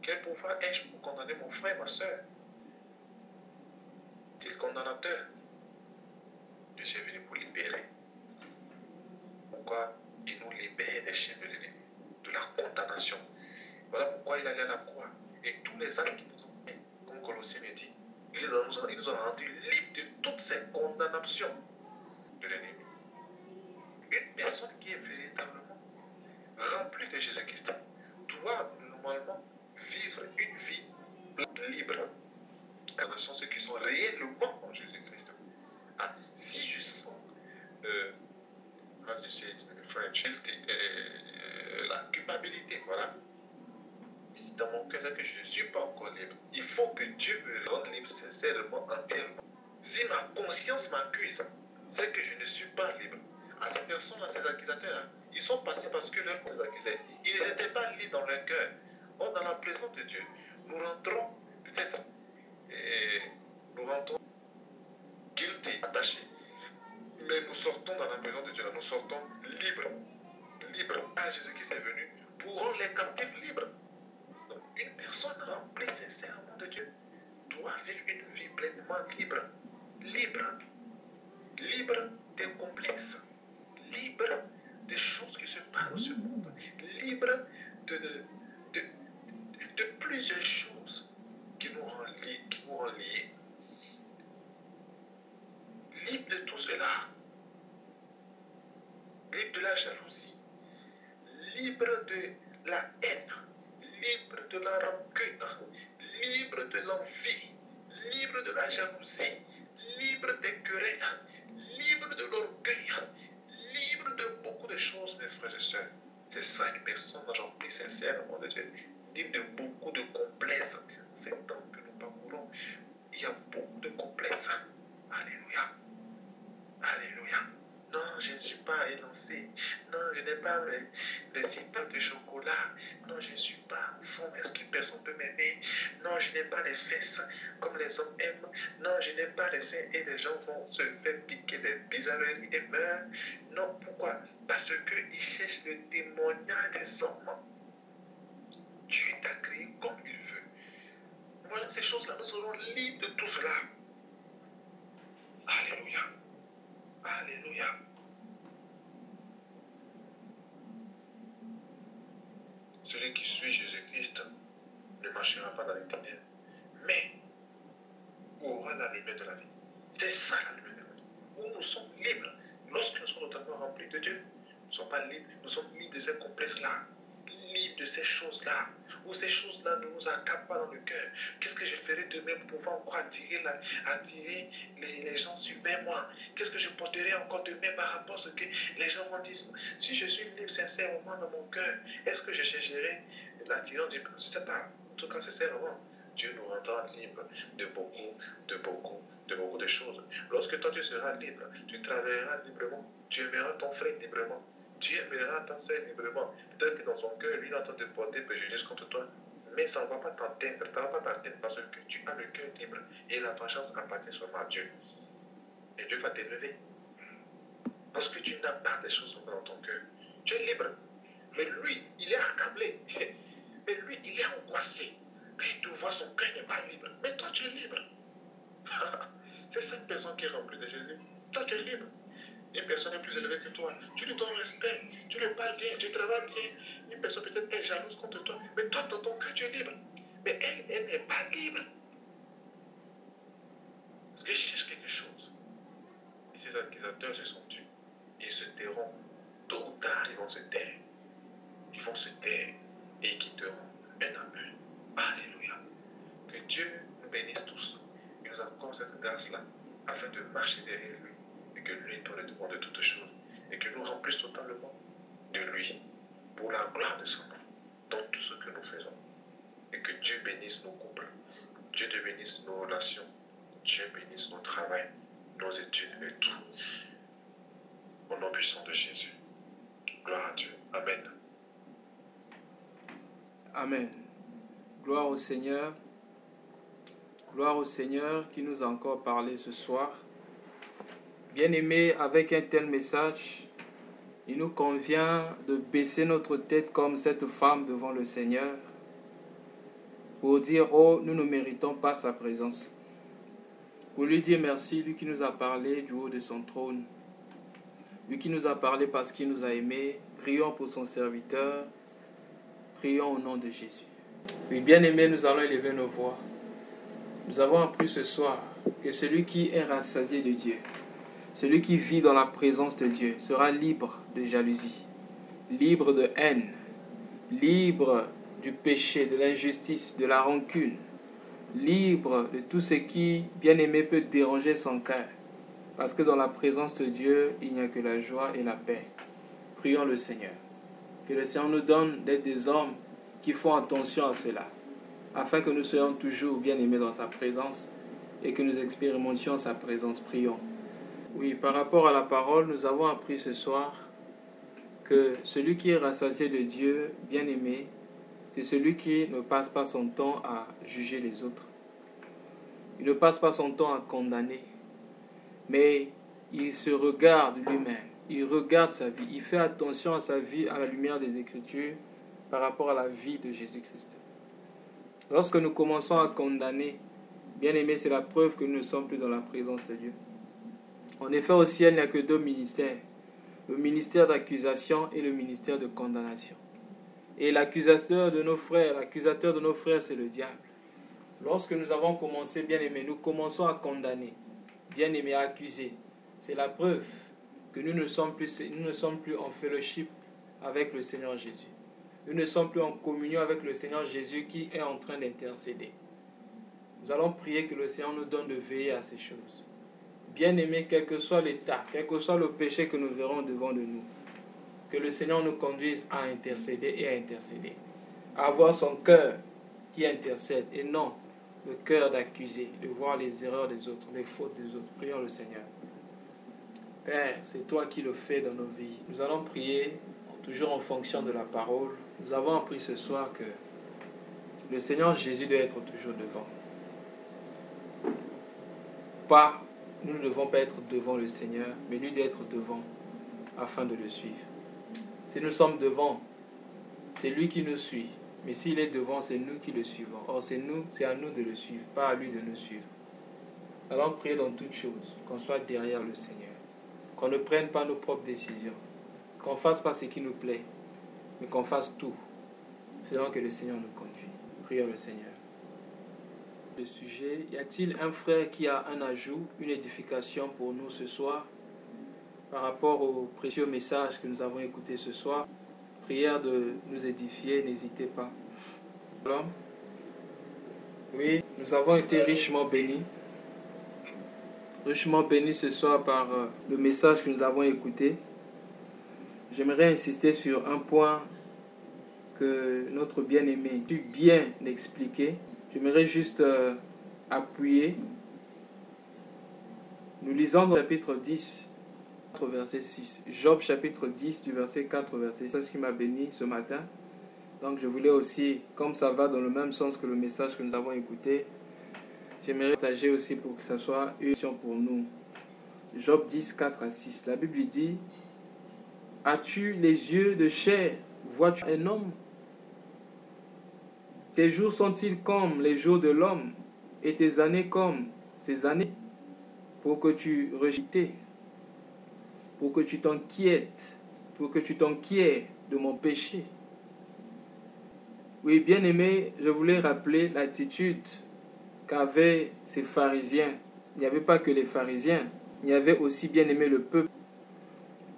Quel pouvoir ai-je pour condamner mon frère, ma soeur? Est-il condamnateur? Je suis venu pour libérer. Pourquoi il nous libère des chaînes de l'ennemi, de la condamnation? Voilà pourquoi il allait à la croix. Et tous les actes qui nous ont fait, comme Colossiens le dit, il nous a rendus libres de toutes ces condamnations de l'ennemi. Une personne qui est véritablement remplie de Jésus-Christ doit normalement vivre une vie libre. Car ce sont ceux qui sont réellement en Jésus-Christ. Ah, si je sens, how do you say it in French, la culpabilité, voilà. Dans mon cœur, c'est que je ne suis pas encore libre. Il faut que Dieu me rende libre sincèrement, entièrement. Si ma conscience m'accuse, c'est que je ne suis pas libre. À ces personnes-là, ces accusateurs, ils sont passés parce que leurs conscience accusait. Ils n'étaient pas libres dans leur cœur. Or, dans la présence de Dieu, nous rentrons peut-être, nous rentrons guilty, attachés. Mais nous sortons dans la présence de Dieu, nous sortons libres. Libres. Ah, Jésus qui est venu pour rendre les captifs libres. Donc, une personne remplie sincèrement de Dieu doit vivre une vie pleinement libre. Libre. Libre des complexes. Libre des choses qui se passent dans ce monde. Libre de plusieurs choses qui nous rendent liés. Libre de tout cela. Libre de la jalousie. Libre de la haine. Libre de la rancune. Libre de l'envie. Libre de la jalousie. Libre des querelles. Libre de l'orgueil. Libre de beaucoup de choses, mes frères et sœurs. C'est ça une personne remplie sincèrement de Dieu. Libre de beaucoup de complexes. C'est temps que nous parcourons. Il y a beaucoup de complexes. Alléluia. Alléluia. Non, je ne suis pas élancé. Non, je n'ai pas les épaules de chocolat. Non, je ne suis pas au fond. Est-ce que personne peut m'aimer? Non, je n'ai pas les fesses comme les hommes aiment. Non, je n'ai pas les seins et les gens vont se faire piquer des bizarreries et meurent. Non, pourquoi? Parce qu'ils cherchent le témoignage des hommes. Dieu t'a créé comme il veut. Voilà ces choses-là, nous serons libres de tout cela. Alléluia. Alléluia. Celui qui suit Jésus-Christ ne marchera pas dans les ténèbres, mais aura la lumière de la vie. C'est ça la lumière de la vie. Où nous sommes libres. Lorsque nous sommes totalement remplis de Dieu, nous ne sommes pas libres, nous sommes libres de ces complexes-là, libres de ces choses-là, où ces choses-là ne nous accaparent pas dans le cœur. Qu'est-ce que je ferai demain pour pouvoir encore attirer les gens vers moi? Qu'est-ce que je porterai encore demain par rapport à ce que les gens vont dire? Si je suis libre sincèrement dans mon cœur, est-ce que je chercherai l'attirance du... Je ne sais pas. En tout cas, sincèrement, Dieu nous rendra libres de beaucoup de choses. Lorsque toi tu seras libre, tu travailleras librement, tu aimeras ton frère librement, tu aimeras ta soeur librement. Peut-être que dans son cœur, lui, il est en train de porter préjudice contre toi, mais ça ne va pas t'atteindre, parce que tu as le cœur libre et la vengeance appartient seulement à Dieu. Et Dieu va t'élever. Parce que tu n'as pas des choses dans ton cœur. Tu es libre. Mais lui, il est accablé. Mais lui, il est angoissé. Quand il te voit, son cœur n'est pas libre. Mais toi, tu es libre. C'est cette personne qui est remplie de Jésus. Toi, tu es libre. Une personne est plus élevée que toi. Tu lui donnes respect. Tu lui parles bien. Tu travailles bien. Une personne peut-être est jalouse contre toi. Mais toi, dans ton cœur, tu es libre. Mais elle n'est pas libre. Parce qu'elle cherche quelque chose. Et ces accusateurs se sont tus. Ils se tairont. Tôt ou tard, ils vont se taire. Ils vont se taire. Et ils quitteront un à un. Alléluia. Que Dieu nous bénisse tous. Il nous accorde cette grâce-là afin de marcher derrière lui. Et que lui nous demande de toutes choses. Et que nous remplisse totalement de lui. Pour la gloire de son nom. Dans tout ce que nous faisons. Et que Dieu bénisse nos couples. Dieu te bénisse nos relations. Dieu bénisse nos travail, nos études et tout. Au nom puissant de Jésus. Gloire à Dieu. Amen. Amen. Gloire au Seigneur. Gloire au Seigneur qui nous a encore parlé ce soir. Bien-aimés, avec un tel message, il nous convient de baisser notre tête comme cette femme devant le Seigneur pour dire, oh, nous ne méritons pas sa présence. Pour lui dire merci, lui qui nous a parlé du haut de son trône. Lui qui nous a parlé parce qu'il nous a aimés. Prions pour son serviteur. Prions au nom de Jésus. Oui, bien-aimés, nous allons élever nos voix. Nous avons appris ce soir que celui qui est rassasié de Dieu, celui qui vit dans la présence de Dieu, sera libre de jalousie, libre de haine, libre du péché, de l'injustice, de la rancune, libre de tout ce qui, bien-aimé, peut déranger son cœur. Parce que dans la présence de Dieu, il n'y a que la joie et la paix. Prions le Seigneur. Que le Seigneur nous donne d'être des hommes qui font attention à cela, afin que nous soyons toujours bien-aimés dans sa présence et que nous expérimentions sa présence. Prions. Oui, par rapport à la parole, nous avons appris ce soir que celui qui est rassasié de Dieu, bien-aimé, c'est celui qui ne passe pas son temps à juger les autres. Il ne passe pas son temps à condamner, mais il se regarde lui-même. Il regarde sa vie. Il fait attention à sa vie à la lumière des Écritures par rapport à la vie de Jésus-Christ. Lorsque nous commençons à condamner, bien-aimé, c'est la preuve que nous ne sommes plus dans la présence de Dieu. En effet, au ciel, il n'y a que deux ministères. Le ministère d'accusation et le ministère de condamnation. Et l'accusateur de nos frères, c'est le diable. Lorsque nous avons commencé, bien-aimé, nous commençons à condamner, bien-aimé, à accuser. C'est la preuve que nous ne sommes plus en fellowship avec le Seigneur Jésus. Nous ne sommes plus en communion avec le Seigneur Jésus qui est en train d'intercéder. Nous allons prier que le Seigneur nous donne de veiller à ces choses. Bien-aimés, quel que soit l'état, quel que soit le péché que nous verrons devant de nous, que le Seigneur nous conduise à intercéder et à intercéder. À avoir son cœur qui intercède et non le cœur d'accuser, de voir les erreurs des autres, les fautes des autres. Prions le Seigneur. Père, c'est toi qui le fais dans nos vies. Nous allons prier toujours en fonction de la parole. Nous avons appris ce soir que le Seigneur Jésus doit être toujours devant. Nous ne devons pas être devant le Seigneur, mais lui doit être devant afin de le suivre. Si nous sommes devant, c'est lui qui nous suit. Mais s'il est devant, c'est nous qui le suivons. Or, c'est à nous de le suivre, pas à lui de nous suivre. Allons prier dans toutes choses, qu'on soit derrière le Seigneur. Qu'on ne prenne pas nos propres décisions. Qu'on ne fasse pas ce qui nous plaît, mais qu'on fasse tout, selon que le Seigneur nous conduit. Prions le Seigneur. Le sujet, y a-t-il un frère qui a un ajout, une édification pour nous ce soir, par rapport au précieux message que nous avons écouté ce soir? Prière de nous édifier, n'hésitez pas. Oui, nous avons été richement bénis. Richement bénis ce soir par le message que nous avons écouté. J'aimerais insister sur un point que notre bien-aimé a bien expliqué. J'aimerais juste appuyer. Nous lisons dans le chapitre 10, verset 6. Job chapitre 10 du verset 4, verset 6. C'est ce qui m'a béni ce matin. Donc je voulais aussi, comme ça va dans le même sens que le message que nous avons écouté, j'aimerais partager aussi pour que ça soit une option pour nous. Job 10, 4 à 6. La Bible dit: as-tu les yeux de chair? Vois-tu un homme? Tes jours sont-ils comme les jours de l'homme, et tes années comme ses années? Pour que tu rejettes, pour que tu t'inquiètes, de mon péché. Oui, bien-aimé, je voulais rappeler l'attitude qu'avaient ces pharisiens. Il n'y avait pas que les pharisiens, il y avait aussi, bien-aimé, le peuple.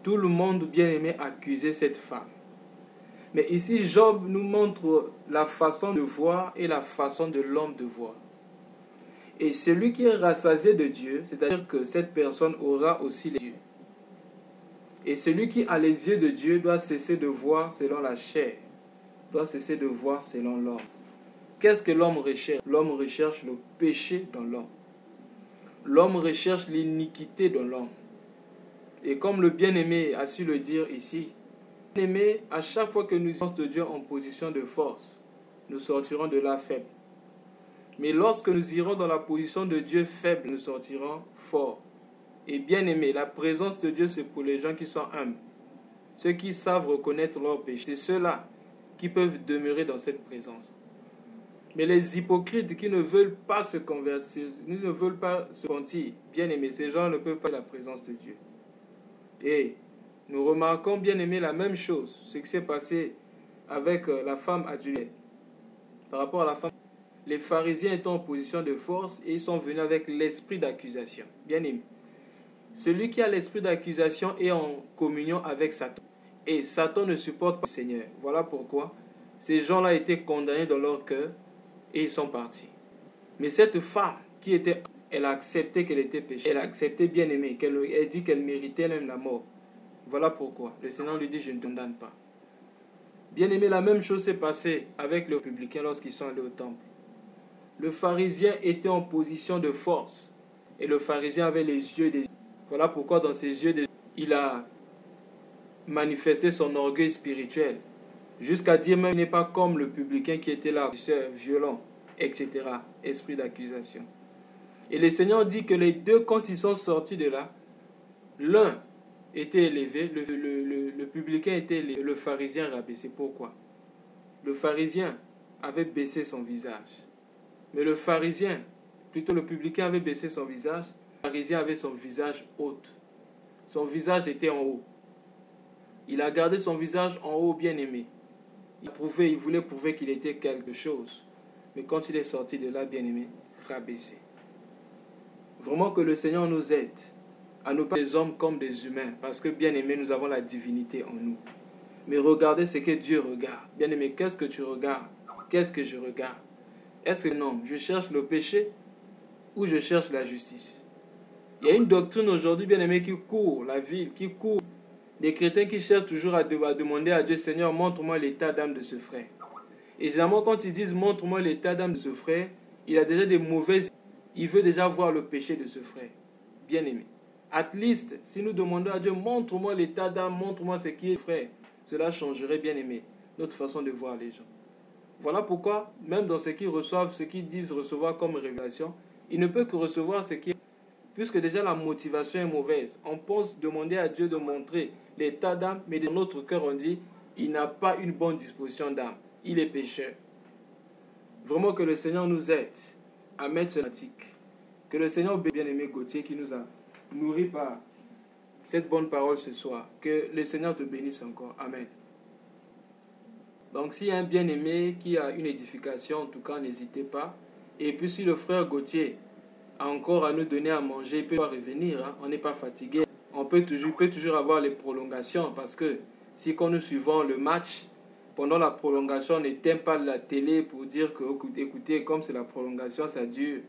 Tout le monde, bien-aimé, accusait cette femme. Mais ici, Job nous montre la façon de voir et la façon de l'homme de voir. Et celui qui est rassasié de Dieu, c'est-à-dire que cette personne aura aussi les yeux. Et celui qui a les yeux de Dieu doit cesser de voir selon la chair, doit cesser de voir selon l'homme. Qu'est-ce que l'homme recherche? L'homme recherche le péché dans l'homme. l'homme recherche l'iniquité de l'homme. Et comme le bien-aimé a su le dire ici, bien-aimé, à chaque fois que nous sommes de Dieu en position de force, nous sortirons de là faibles. Mais lorsque nous irons dans la position de Dieu faible, nous sortirons forts. Et bien-aimé, la présence de Dieu, c'est pour les gens qui sont humbles. Ceux qui savent reconnaître leurs péchés, c'est ceux-là qui peuvent demeurer dans cette présence. Mais les hypocrites qui ne veulent pas se convertir, ne veulent pas se convertir, bien aimés, ces gens ne peuvent pas la présence de Dieu. Et nous remarquons, bien aimé, la même chose, ce qui s'est passé avec la femme adultère. Par rapport à la femme, les pharisiens étaient en position de force et ils sont venus avec l'esprit d'accusation. Bien aimé, celui qui a l'esprit d'accusation est en communion avec Satan. Et Satan ne supporte pas le Seigneur. Voilà pourquoi ces gens-là étaient condamnés dans leur cœur et ils sont partis. Mais cette femme elle a accepté qu'elle était péchée. Elle a accepté, bien aimée, elle dit qu'elle méritait même la mort. Voilà pourquoi le Seigneur lui dit, je ne te condamne pas. Bien aimé, la même chose s'est passée avec les publicains lorsqu'ils sont allés au temple. Le pharisien était en position de force et le pharisien avait les yeux des... Voilà pourquoi dans ses yeux, il a manifesté son orgueil spirituel. Jusqu'à dire même, il n'est pas comme le publicain qui était là, violent, etc. Esprit d'accusation. Et le Seigneur dit que les deux, quand ils sont sortis de là, l'un était élevé, le publicain était élevé, le pharisien rabaissé. Pourquoi? Le pharisien avait baissé son visage. Mais le pharisien, plutôt le publicain avait baissé son visage, le pharisien avait son visage haut. Son visage était en haut. Il a gardé son visage en haut, bien aimé. Il voulait prouver qu'il était quelque chose. Mais quand il est sorti de là, bien aimé, rabaissé. Vraiment que le Seigneur nous aide à ne pas les hommes comme des humains. Parce que, bien aimé, nous avons la divinité en nous. Mais regardez ce que Dieu regarde. Bien aimé, qu'est-ce que tu regardes? Qu'est-ce que je regarde? Est-ce que non, je cherche le péché ou je cherche la justice? Il y a une doctrine aujourd'hui, bien aimé, qui court la ville, qui court. Des chrétiens qui cherchent toujours à demander à Dieu, Seigneur, montre-moi l'état d'âme de ce frère. Et généralement, quand ils disent, montre-moi l'état d'âme de ce frère, il a déjà des mauvaises... Il veut déjà voir le péché de ce frère. Bien aimé. At least, si nous demandons à Dieu, montre-moi l'état d'âme, montre-moi ce qui est frère, cela changerait, bien aimé, notre façon de voir les gens. Voilà pourquoi, même dans ce qu'ils reçoivent, ce qu'ils disent recevoir comme révélation, ils ne peuvent que recevoir ce qui est... Puisque déjà la motivation est mauvaise. On pense demander à Dieu de montrer l'état d'âme, mais dans notre cœur on dit, il n'a pas une bonne disposition d'âme. Il est pécheur. Vraiment que le Seigneur nous aide à mettre ce pratique. Que le Seigneur, bien-aimé Gauthier, qui nous a nourris par cette bonne parole ce soir, que le Seigneur te bénisse encore. Amen. Donc, s'il y a un bien-aimé qui a une édification, en tout cas, n'hésitez pas. Et puis, si le frère Gauthier a encore à nous donner à manger, il peut revenir. Hein. On n'est pas fatigué. On peut toujours avoir les prolongations parce que si quand nous suivons le match, pendant la prolongation, on n'éteint pas la télé pour dire que, écoutez, comme c'est la prolongation, ça dure.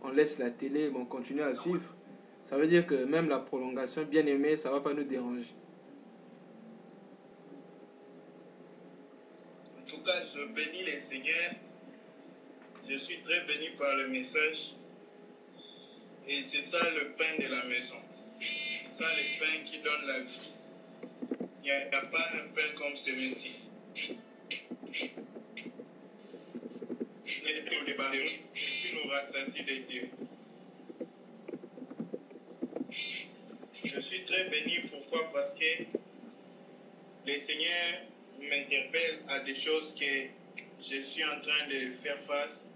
On laisse la télé, mais on continue à suivre. Ça veut dire que même la prolongation, bien aimée, ça ne va pas nous déranger. En tout cas, je bénis les Seigneurs. Je suis très béni par le message. Et c'est ça le pain de la maison. C'est ça le pain qui donne la vie. Il n'y a pas un pain comme celui-ci. Nous débarrons qui nous rassasie de Dieu. Je suis très béni. Pourquoi? Parce que le Seigneur m'interpelle à des choses que je suis en train de faire face.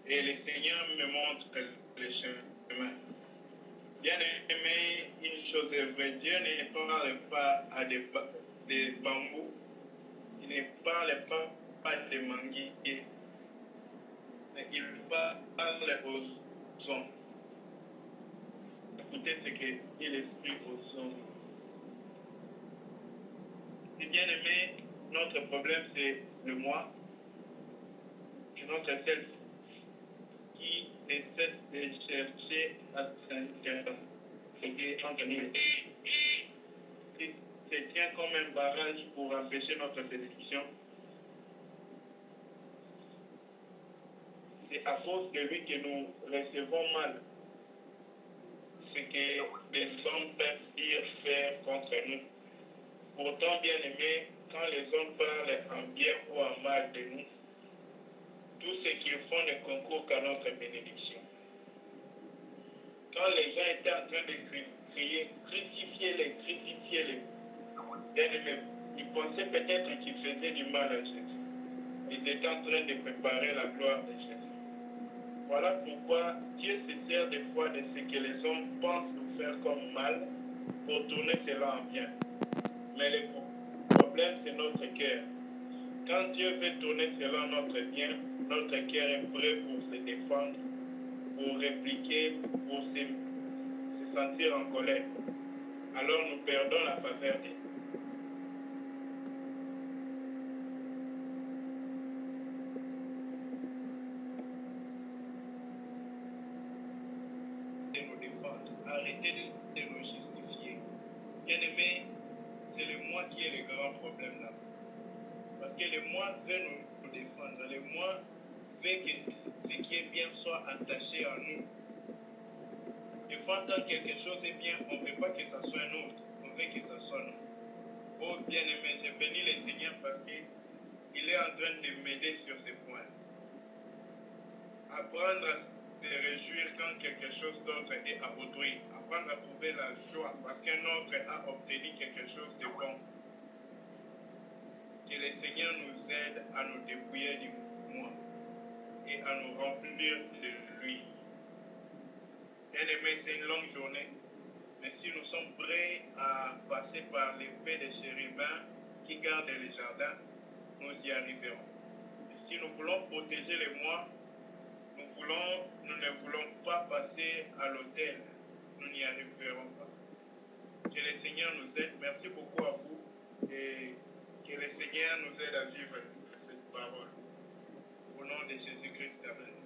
Et le Seigneur me montre le chemin. Bien aimé, une chose est vraie, Dieu ne parle pas à des bambous, il ne parle pas des manguiers, mais il parle aux hommes. Écoutez ce que dit l'Esprit aux hommes. Et bien aimé, notre problème c'est le moi, c'est notre self qui ne cesse de chercher à s'interroger. Il se tient comme un barrage pour empêcher notre bénédiction. C'est à cause de lui que nous recevons mal que les hommes peuvent dire faire contre nous. Pourtant, bien aimés, quand les hommes parlent en bien ou en mal de nous, tout ce qu'ils font ne concourt qu'à notre bénédiction. Quand les gens étaient en train de crier, crucifiez-les, crucifiez-les, bien aimés, ils pensaient peut-être qu'ils faisaient du mal à Jésus. Ils étaient en train de préparer la gloire de Jésus. Voilà pourquoi Dieu se sert des fois de ce que les hommes pensent nous faire comme mal pour tourner cela en bien. Mais le problème, c'est notre cœur. Quand Dieu veut tourner cela en notre bien, notre cœur est prêt pour se défendre, pour répliquer, pour se sentir en colère. Alors nous perdons la faveur de Dieu. Nous défendre. Arrêtez de nous justifier. Bien-aimés, c'est le moi qui est le grand problème là. Parce que le moi veut nous défendre. Le moi veut que ce qui est bien soit attaché à nous. Des fois, quand quelque chose est bien, on ne veut pas que ça soit un autre. On veut que ça soit nous. Oh bien-aimé, je bénis le Seigneur parce qu'il est en train de m'aider sur ce point. Apprendre à se réjouir quand quelque chose d'autre est à autrui. Apprendre à trouver la joie parce qu'un autre a obtenu quelque chose de bon. Que le Seigneur nous aide à nous dépouiller du moi et à nous remplir de lui. Bien-aimé, c'est une longue journée. Mais si nous sommes prêts à passer par l'épée des chérubins qui gardent les jardins, nous y arriverons. Et si nous voulons protéger les moi, nous ne voulons pas passer à l'autel. Nous n'y arriverons pas. Que le Seigneur nous aide. Merci beaucoup à vous. Et que le Seigneur nous aide à vivre cette parole. Au nom de Jésus-Christ, amen.